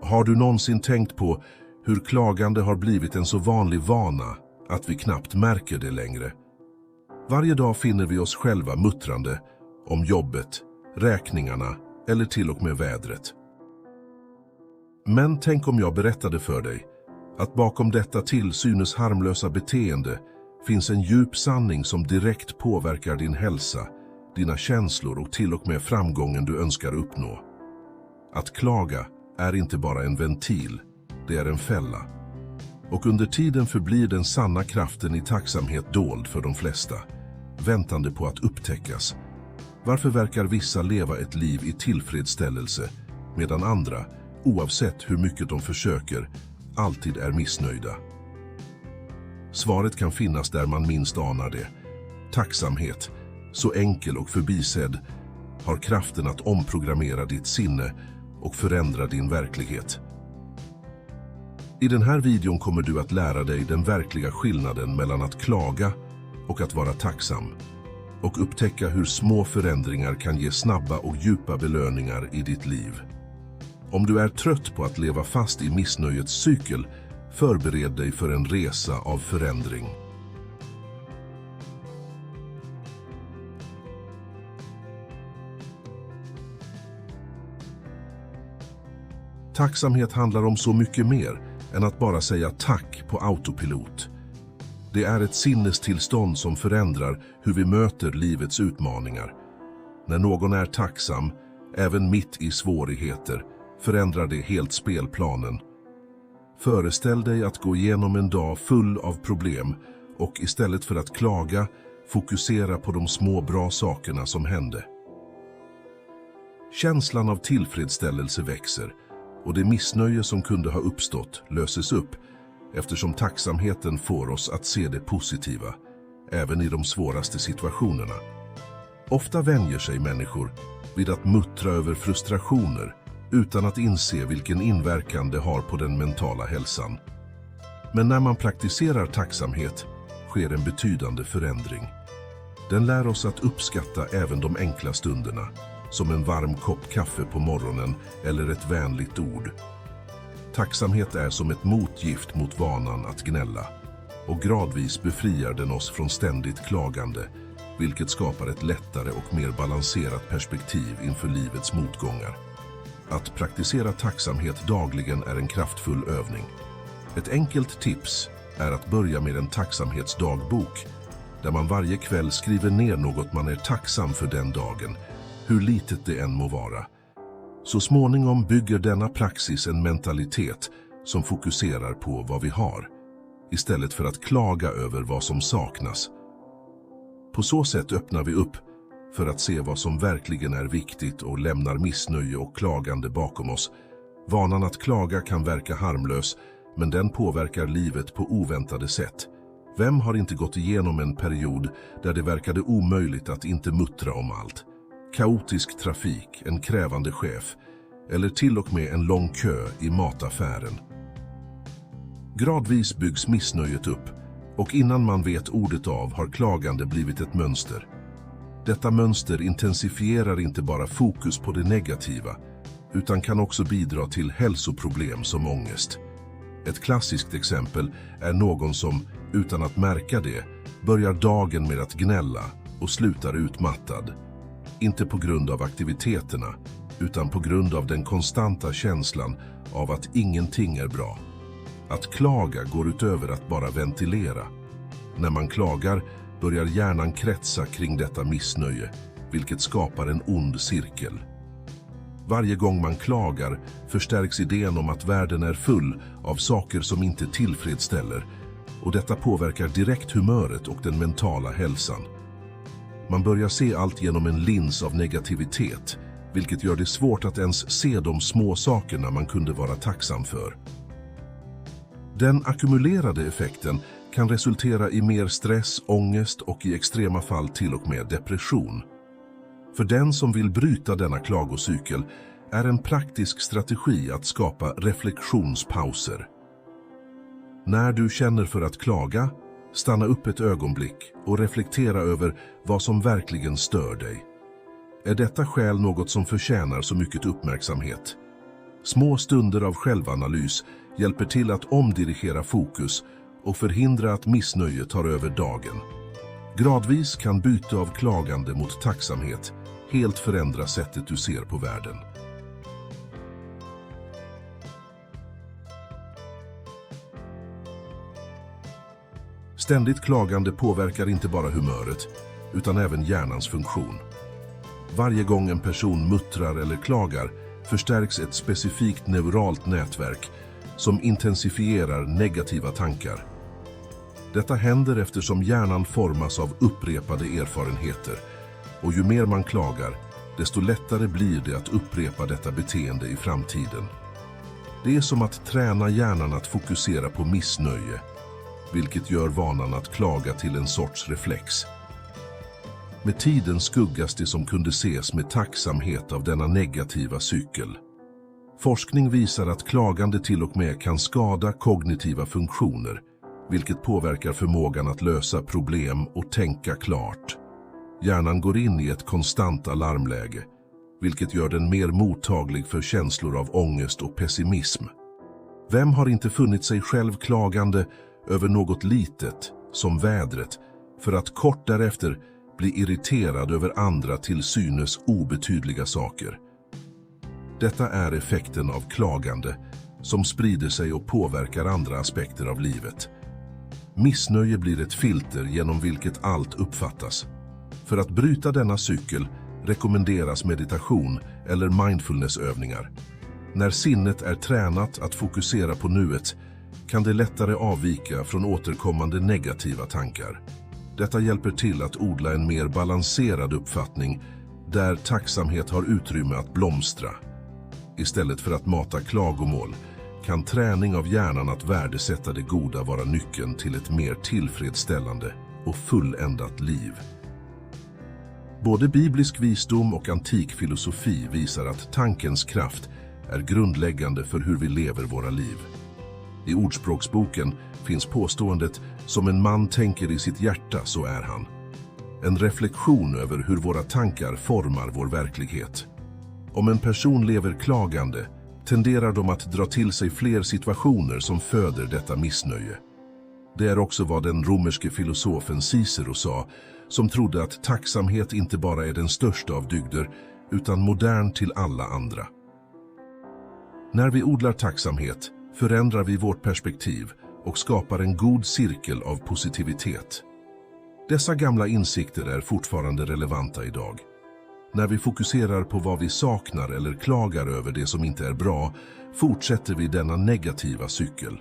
Har du någonsin tänkt på hur klagande har blivit en så vanlig vana att vi knappt märker det längre? Varje dag finner vi oss själva muttrande om jobbet, räkningarna eller till och med vädret. Men tänk om jag berättade för dig att bakom detta till synes harmlösa beteende finns en djup sanning som direkt påverkar din hälsa, dina känslor och till och med framgången du önskar uppnå. Att klaga är inte bara en ventil, det är en fälla. Och under tiden förblir den sanna kraften i tacksamhet dold för de flesta, väntande på att upptäckas. Varför verkar vissa leva ett liv i tillfredsställelse, medan andra, oavsett hur mycket de försöker, alltid är missnöjda? Svaret kan finnas där man minst anar det. Tacksamhet, så enkel och förbisedd, har kraften att omprogrammera ditt sinne och förändra din verklighet. I den här videon kommer du att lära dig den verkliga skillnaden mellan att klaga och att vara tacksam, och upptäcka hur små förändringar kan ge snabba och djupa belöningar i ditt liv. Om du är trött på att leva fast i missnöjets cykel, förbered dig för en resa av förändring. Tacksamhet handlar om så mycket mer än att bara säga tack på autopilot. Det är ett sinnestillstånd som förändrar hur vi möter livets utmaningar. När någon är tacksam, även mitt i svårigheter, förändrar det helt spelplanen. Föreställ dig att gå igenom en dag full av problem och istället för att klaga, fokusera på de små bra sakerna som hände. Känslan av tillfredsställelse växer och det missnöje som kunde ha uppstått löses upp, eftersom tacksamheten får oss att se det positiva, även i de svåraste situationerna. Ofta vänjer sig människor vid att muttra över frustrationer utan att inse vilken inverkan det har på den mentala hälsan. Men när man praktiserar tacksamhet sker en betydande förändring. Den lär oss att uppskatta även de enkla stunderna, som en varm kopp kaffe på morgonen eller ett vänligt ord. Tacksamhet är som ett motgift mot vanan att gnälla, och gradvis befriar den oss från ständigt klagande, vilket skapar ett lättare och mer balanserat perspektiv inför livets motgångar. Att praktisera tacksamhet dagligen är en kraftfull övning. Ett enkelt tips är att börja med en tacksamhetsdagbok, där man varje kväll skriver ner något man är tacksam för den dagen, hur litet det än må vara. Så småningom bygger denna praxis en mentalitet som fokuserar på vad vi har, istället för att klaga över vad som saknas. På så sätt öppnar vi upp för att se vad som verkligen är viktigt och lämnar missnöje och klagande bakom oss. Vanan att klaga kan verka harmlös, men den påverkar livet på oväntade sätt. Vem har inte gått igenom en period där det verkade omöjligt att inte muttra om allt? Kaotisk trafik, en krävande chef eller till och med en lång kö i mataffären. Gradvis byggs missnöjet upp, och innan man vet ordet av har klagande blivit ett mönster. Detta mönster intensifierar inte bara fokus på det negativa, utan kan också bidra till hälsoproblem som ångest. Ett klassiskt exempel är någon som, utan att märka det, börjar dagen med att gnälla och slutar utmattad. Inte på grund av aktiviteterna, utan på grund av den konstanta känslan av att ingenting är bra. Att klaga går utöver att bara ventilera. När man klagar börjar hjärnan kretsa kring detta missnöje, vilket skapar en ond cirkel. Varje gång man klagar förstärks idén om att världen är full av saker som inte tillfredsställer, och detta påverkar direkt humöret och den mentala hälsan. Man börjar se allt genom en lins av negativitet, vilket gör det svårt att ens se de små sakerna man kunde vara tacksam för. Den ackumulerade effekten kan resultera i mer stress, ångest och i extrema fall till och med depression. För den som vill bryta denna klagocykel är en praktisk strategi att skapa reflektionspauser. När du känner för att klaga, stanna upp ett ögonblick och reflektera över vad som verkligen stör dig. Är detta skäl något som förtjänar så mycket uppmärksamhet? Små stunder av självanalys hjälper till att omdirigera fokus och förhindra att missnöje tar över dagen. Gradvis kan byte av klagande mot tacksamhet helt förändra sättet du ser på världen. Ständigt klagande påverkar inte bara humöret, utan även hjärnans funktion. Varje gång en person muttrar eller klagar förstärks ett specifikt neuralt nätverk som intensifierar negativa tankar. Detta händer eftersom hjärnan formas av upprepade erfarenheter, och ju mer man klagar, desto lättare blir det att upprepa detta beteende i framtiden. Det är som att träna hjärnan att fokusera på missnöje, vilket gör vanan att klaga till en sorts reflex. Med tiden skuggas det som kunde ses med tacksamhet av denna negativa cykel. Forskning visar att klagande till och med kan skada kognitiva funktioner, vilket påverkar förmågan att lösa problem och tänka klart. Hjärnan går in i ett konstant alarmläge, vilket gör den mer mottaglig för känslor av ångest och pessimism. Vem har inte funnit sig själv klagande över något litet, som vädret, för att kort därefter bli irriterad över andra till synes obetydliga saker? Detta är effekten av klagande, som sprider sig och påverkar andra aspekter av livet. Missnöje blir ett filter genom vilket allt uppfattas. För att bryta denna cykel rekommenderas meditation eller mindfulnessövningar. När sinnet är tränat att fokusera på nuet kan det lättare avvika från återkommande negativa tankar. Detta hjälper till att odla en mer balanserad uppfattning där tacksamhet har utrymme att blomstra. Istället för att mata klagomål kan träning av hjärnan att värdesätta det goda vara nyckeln till ett mer tillfredsställande och fulländat liv. Både biblisk visdom och antik filosofi visar att tankens kraft är grundläggande för hur vi lever våra liv. I Ordspråksboken finns påståendet "som en man tänker i sitt hjärta, så är han". En reflektion över hur våra tankar formar vår verklighet. Om en person lever klagande tenderar de att dra till sig fler situationer som föder detta missnöje. Det är också vad den romerske filosofen Cicero sa, som trodde att tacksamhet inte bara är den största av dygder, utan modern till alla andra. När vi odlar tacksamhet förändrar vi vårt perspektiv och skapar en god cirkel av positivitet. Dessa gamla insikter är fortfarande relevanta idag. När vi fokuserar på vad vi saknar eller klagar över det som inte är bra, fortsätter vi denna negativa cykel.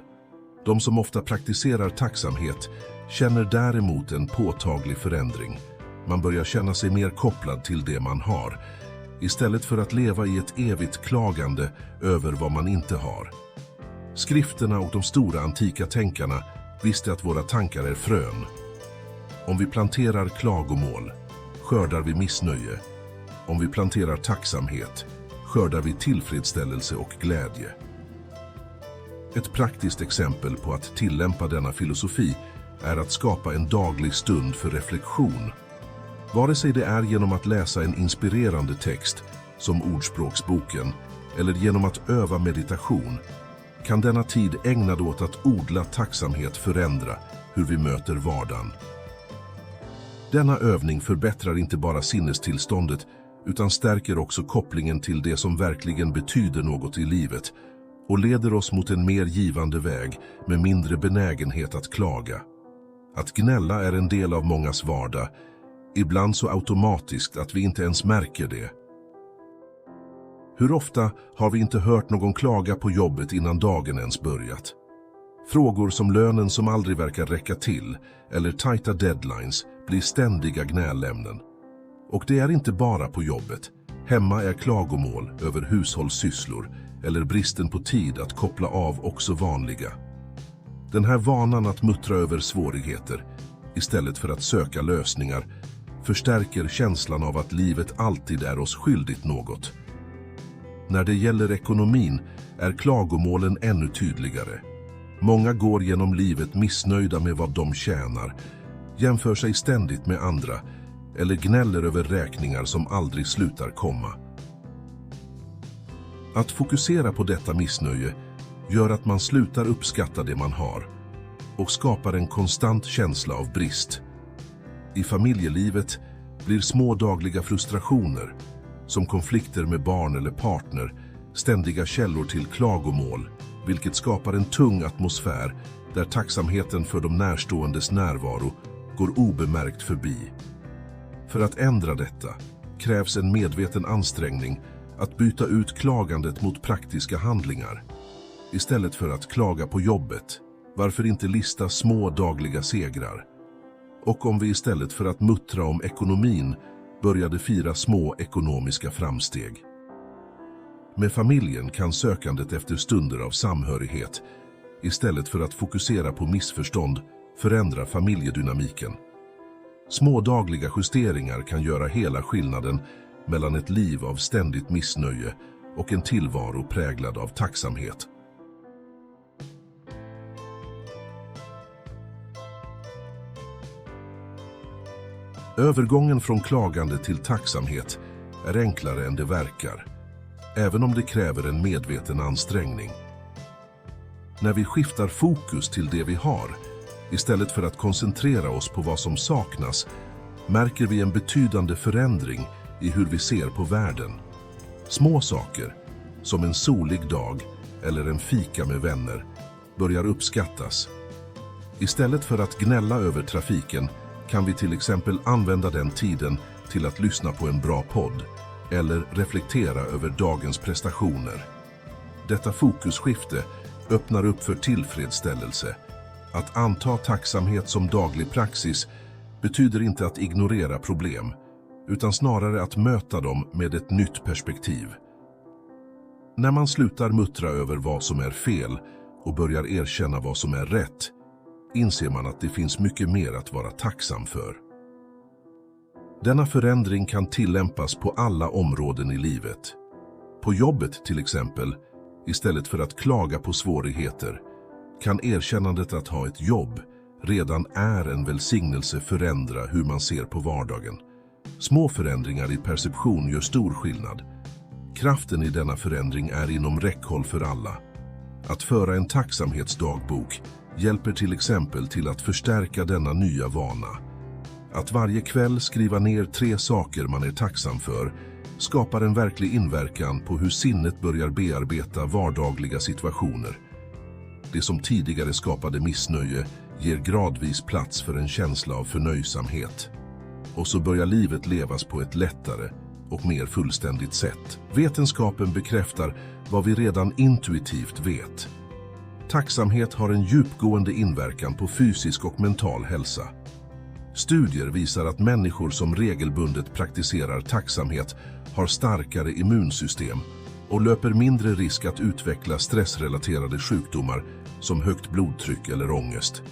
De som ofta praktiserar tacksamhet känner däremot en påtaglig förändring. Man börjar känna sig mer kopplad till det man har, istället för att leva i ett evigt klagande över vad man inte har. Skrifterna och de stora antika tänkarna visste att våra tankar är frön. Om vi planterar klagomål, skördar vi missnöje. Om vi planterar tacksamhet, skördar vi tillfredsställelse och glädje. Ett praktiskt exempel på att tillämpa denna filosofi är att skapa en daglig stund för reflektion. Vare sig det är genom att läsa en inspirerande text, som Ordspråksboken, eller genom att öva meditation, kan denna tid ägnad åt att odla tacksamhet förändra hur vi möter vardagen. Denna övning förbättrar inte bara sinnestillståndet, utan stärker också kopplingen till det som verkligen betyder något i livet och leder oss mot en mer givande väg med mindre benägenhet att klaga. Att gnälla är en del av mångas vardag, ibland så automatiskt att vi inte ens märker det. Hur ofta har vi inte hört någon klaga på jobbet innan dagen ens börjat? Frågor som lönen som aldrig verkar räcka till eller tajta deadlines blir ständiga gnälämnen. Och det är inte bara på jobbet. Hemma är klagomål över hushållssysslor eller bristen på tid att koppla av också vanliga. Den här vanan att muttra över svårigheter istället för att söka lösningar förstärker känslan av att livet alltid är oss skyldigt något. När det gäller ekonomin är klagomålen ännu tydligare. Många går genom livet missnöjda med vad de tjänar, jämför sig ständigt med andra eller gnäller över räkningar som aldrig slutar komma. Att fokusera på detta missnöje gör att man slutar uppskatta det man har och skapar en konstant känsla av brist. I familjelivet blir små dagliga frustrationer, som konflikter med barn eller partner, ständiga källor till klagomål, vilket skapar en tung atmosfär där tacksamheten för de närståendes närvaro går obemärkt förbi. För att ändra detta krävs en medveten ansträngning att byta ut klagandet mot praktiska handlingar. Istället för att klaga på jobbet, varför inte lista små dagliga segrar? Och om vi istället för att muttra om ekonomin började fira små ekonomiska framsteg? Med familjen kan sökandet efter stunder av samhörighet, istället för att fokusera på missförstånd, förändra familjedynamiken. Små dagliga justeringar kan göra hela skillnaden mellan ett liv av ständigt missnöje och en tillvaro präglad av tacksamhet. Övergången från klagande till tacksamhet är enklare än det verkar, även om det kräver en medveten ansträngning. När vi skiftar fokus till det vi har, istället för att koncentrera oss på vad som saknas, märker vi en betydande förändring i hur vi ser på världen. Små saker, som en solig dag eller en fika med vänner, börjar uppskattas. Istället för att gnälla över trafiken kan vi till exempel använda den tiden till att lyssna på en bra podd eller reflektera över dagens prestationer. Detta fokusskifte öppnar upp för tillfredsställelse. Att anta tacksamhet som daglig praxis betyder inte att ignorera problem, utan snarare att möta dem med ett nytt perspektiv. När man slutar muttra över vad som är fel och börjar erkänna vad som är rätt, inser man att det finns mycket mer att vara tacksam för. Denna förändring kan tillämpas på alla områden i livet. På jobbet till exempel, istället för att klaga på svårigheter, kan erkännandet att ha ett jobb redan är en välsignelse förändra hur man ser på vardagen. Små förändringar i perception gör stor skillnad. Kraften i denna förändring är inom räckhåll för alla. Att föra en tacksamhetsdagbok hjälper till exempel till att förstärka denna nya vana. Att varje kväll skriva ner 3 saker man är tacksam för skapar en verklig inverkan på hur sinnet börjar bearbeta vardagliga situationer. Det som tidigare skapade missnöje ger gradvis plats för en känsla av förnöjsamhet. Och så börjar livet levas på ett lättare och mer fullständigt sätt. Vetenskapen bekräftar vad vi redan intuitivt vet. Tacksamhet har en djupgående inverkan på fysisk och mental hälsa. Studier visar att människor som regelbundet praktiserar tacksamhet har starkare immunsystem och löper mindre risk att utveckla stressrelaterade sjukdomar som högt blodtryck eller ångest.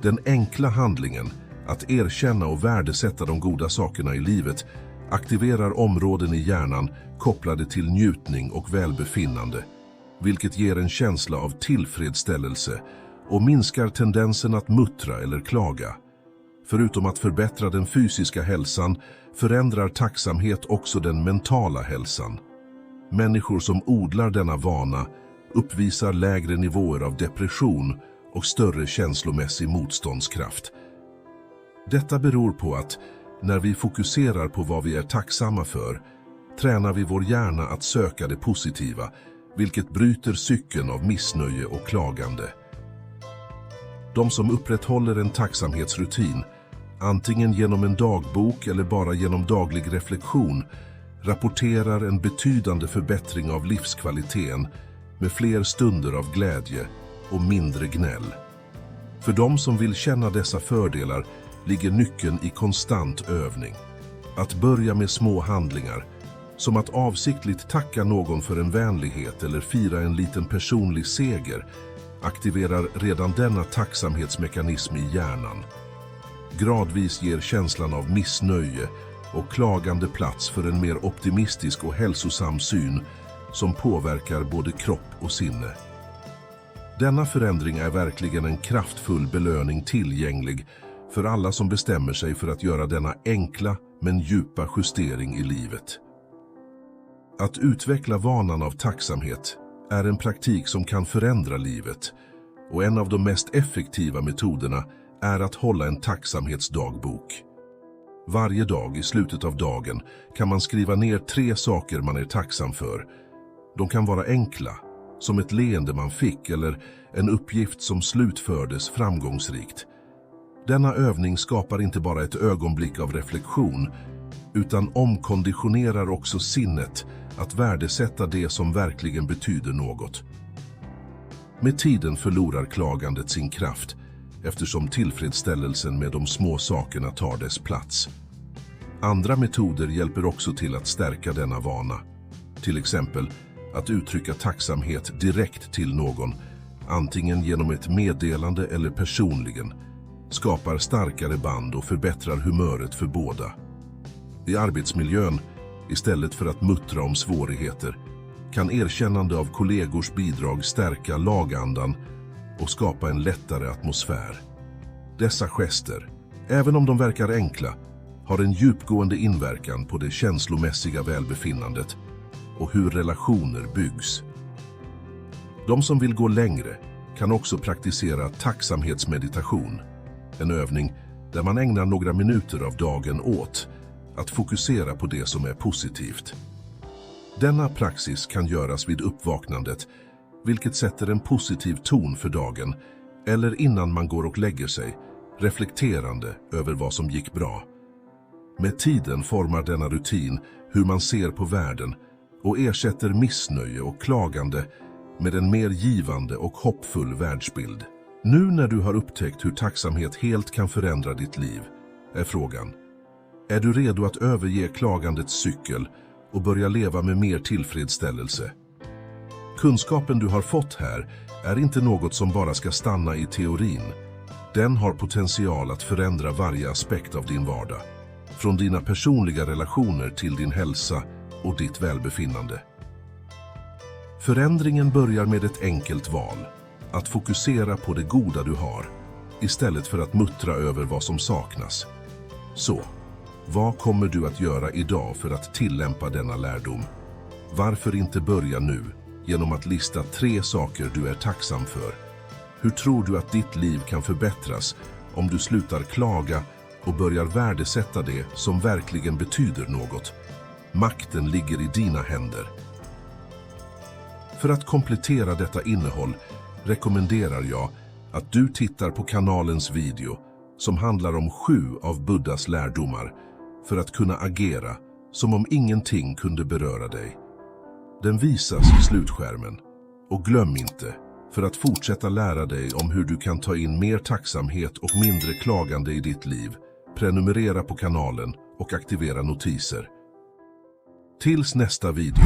Den enkla handlingen att erkänna och värdesätta de goda sakerna i livet aktiverar områden i hjärnan kopplade till njutning och välbefinnande, vilket ger en känsla av tillfredsställelse och minskar tendensen att muttra eller klaga. Förutom att förbättra den fysiska hälsan förändrar tacksamhet också den mentala hälsan. Människor som odlar denna vana uppvisar lägre nivåer av depression och större känslomässig motståndskraft. Detta beror på att när vi fokuserar på vad vi är tacksamma för, tränar vi vår hjärna att söka det positiva, vilket bryter cykeln av missnöje och klagande. De som upprätthåller en tacksamhetsrutin, antingen genom en dagbok eller bara genom daglig reflektion, rapporterar en betydande förbättring av livskvaliteten med fler stunder av glädje och mindre gnäll. För de som vill känna dessa fördelar ligger nyckeln i konstant övning. Att börja med små handlingar, som att avsiktligt tacka någon för en vänlighet eller fira en liten personlig seger, aktiverar redan denna tacksamhetsmekanism i hjärnan. Gradvis ger känslan av missnöje och klagande plats för en mer optimistisk och hälsosam syn som påverkar både kropp och sinne. Denna förändring är verkligen en kraftfull belöning tillgänglig för alla som bestämmer sig för att göra denna enkla men djupa justering i livet. Att utveckla vanan av tacksamhet är en praktik som kan förändra livet, och en av de mest effektiva metoderna är att hålla en tacksamhetsdagbok. Varje dag i slutet av dagen kan man skriva ner 3 saker man är tacksam för. De kan vara enkla, som ett leende man fick eller en uppgift som slutfördes framgångsrikt. Denna övning skapar inte bara ett ögonblick av reflektion, utan omkonditionerar också sinnet att värdesätta det som verkligen betyder något. Med tiden förlorar klagandet sin kraft, eftersom tillfredsställelsen med de små sakerna tar dess plats. Andra metoder hjälper också till att stärka denna vana. Till exempel att uttrycka tacksamhet direkt till någon, antingen genom ett meddelande eller personligen, skapar starkare band och förbättrar humöret för båda. I arbetsmiljön, istället för att muttra om svårigheter, kan erkännande av kollegors bidrag stärka lagandan och skapa en lättare atmosfär. Dessa gester, även om de verkar enkla, har en djupgående inverkan på det känslomässiga välbefinnandet och hur relationer byggs. De som vill gå längre kan också praktisera tacksamhetsmeditation, en övning där man ägnar några minuter av dagen åt att fokusera på det som är positivt. Denna praxis kan göras vid uppvaknandet, vilket sätter en positiv ton för dagen, eller innan man går och lägger sig, reflekterande över vad som gick bra. Med tiden formar denna rutin hur man ser på världen och ersätter missnöje och klagande med en mer givande och hoppfull världsbild. Nu när du har upptäckt hur tacksamhet helt kan förändra ditt liv, är frågan: är du redo att överge klagandets cykel och börja leva med mer tillfredsställelse? Kunskapen du har fått här är inte något som bara ska stanna i teorin. Den har potential att förändra varje aspekt av din vardag, från dina personliga relationer till din hälsa och ditt välbefinnande. Förändringen börjar med ett enkelt val: att fokusera på det goda du har, istället för att muttra över vad som saknas. Så, vad kommer du att göra idag för att tillämpa denna lärdom? Varför inte börja nu genom att lista 3 saker du är tacksam för? Hur tror du att ditt liv kan förbättras om du slutar klaga och börjar värdesätta det som verkligen betyder något? Makten ligger i dina händer. För att komplettera detta innehåll rekommenderar jag att du tittar på kanalens video som handlar om 7 av Buddhas lärdomar för att kunna agera som om ingenting kunde beröra dig. Den visas i slutskärmen. Och glöm inte, för att fortsätta lära dig om hur du kan ta in mer tacksamhet och mindre klagande i ditt liv, prenumerera på kanalen och aktivera notiser. Tills nästa video.